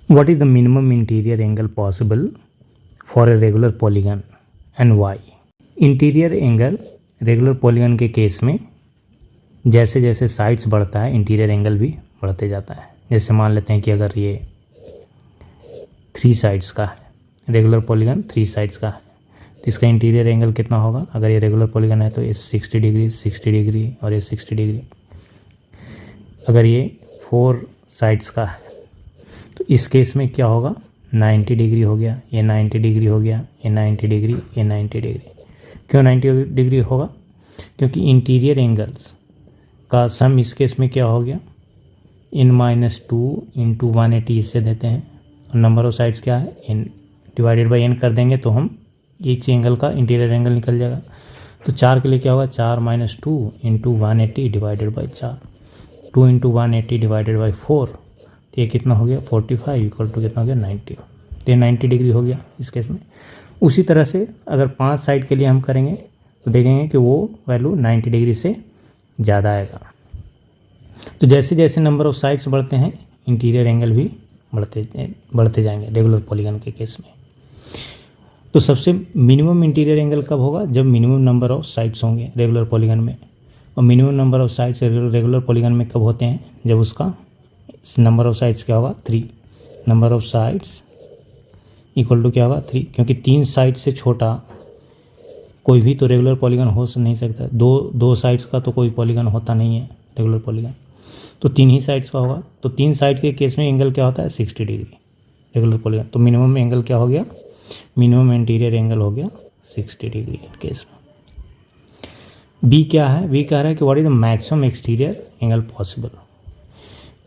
What is the minimum interior angle possible for a regular polygon and why? Interior angle regular polygon के case में जैसे जैसे sides बढ़ता है interior angle भी बढ़ते जाता है। जैसे मान लेते हैं कि अगर ये 3 साइड्स का है, रेगुलर पॉलीगन 3 साइड्स का है, तो इसका इंटीरियर एंगल कितना होगा? अगर ये रेगुलर पॉलीगन है तो ये 60 डिग्री, 60 डिग्री और ये 60 डिग्री। अगर ये 4 साइड्स का है तो इस केस में क्या होगा? 90 डिग्री हो गया, ये 90 डिग्री हो गया, ये 90 डिग्री, ये 90 डिग्री। क्यों 90 डिग्री होगा? क्योंकि इंटीरियर एंगल्स का सम इस केस में क्या हो गया? n-2 इंटू 180 इससे देते हैं, और नंबर ऑफ साइड्स क्या है? n डिवाइडेड बाई n कर देंगे तो हम ईच एंगल का इंटीरियर एंगल निकल जाएगा। तो 4 के लिए क्या होगा? 4 - 2 into 180 divided by 4, 2 into 180 divided by 4, तो ये कितना हो गया? 45 इक्वल टू कितना हो गया? 90। तो ये 90 डिग्री हो गया इस केस में। उसी तरह से अगर 5 साइड के लिए हम करेंगे तो देखेंगे कि वो वैल्यू 90 डिग्री से ज़्यादा आएगा। तो जैसे जैसे नंबर ऑफ साइड्स बढ़ते हैं इंटीरियर एंगल भी बढ़ते जाएंगे रेगुलर पॉलीगन के केस में। तो सबसे मिनिमम इंटीरियर एंगल कब होगा? जब मिनिमम नंबर ऑफ साइड्स होंगे रेगुलर पॉलीगन में। और minimum number of sides regular polygon में कब होते हैं? जब उसका नंबर ऑफ साइड्स क्या होगा? 3। Number of sides equal to क्या होगा? 3, क्योंकि 3 साइड से छोटा कोई भी तो रेगुलर पॉलीगन हो नहीं सकता। दो साइड्स का तो कोई पॉलीगन होता नहीं है रेगुलर पॉलीगन, तो 3 ही साइड्स का होगा। तो 3 साइड के केस में एंगल क्या होता है? 60 डिग्री रेगुलर पॉलीगन। तो मिनिमम एंगल क्या हो गया? मिनिमम इंटीरियर एंगल हो गया 60 डिग्री केस में। बी क्या है? बी कह रहा है कि what is the maximum exterior angle possible.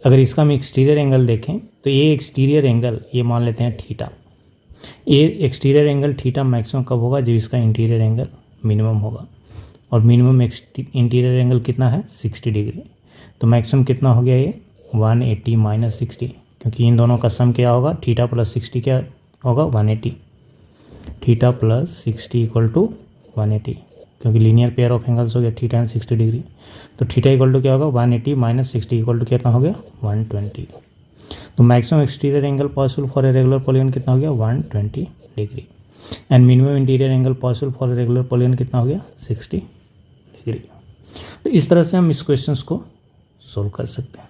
अगर इसका हम एक्सटीरियर एंगल देखें तो ये एक्सटीरियर एंगल, ये मान लेते हैं थीटा, ये एक्सटीरियर एंगल थीटा मैक्सिमम कब होगा? जब इसका इंटीरियर एंगल मिनिमम होगा। और मिनिमम इंटीरियर एंगल कितना है? 60 डिग्री। तो मैक्सिमम कितना हो गया? ये 180 - 60, क्योंकि इन दोनों का सम क्या होगा? थीटा प्लस 60 क्या होगा? 180। थीटा प्लस 60 इक्वल टू 180, क्योंकि लीनियर पेयर ऑफ एंगल्स हो गया थीटा एंड 60 डिग्री। तो थीटा इक्वल टू क्या होगा? 180 - 60 इक्वल टू कितना हो गया? 120। तो maximum exterior angle possible for a regular polygon कितना हो गया? 120 degree. And minimum interior angle possible for a regular polygon कितना हो गया? 60 डिग्री। तो इस तरह से हम इस क्वेश्चन को सोल्व कर सकते हैं।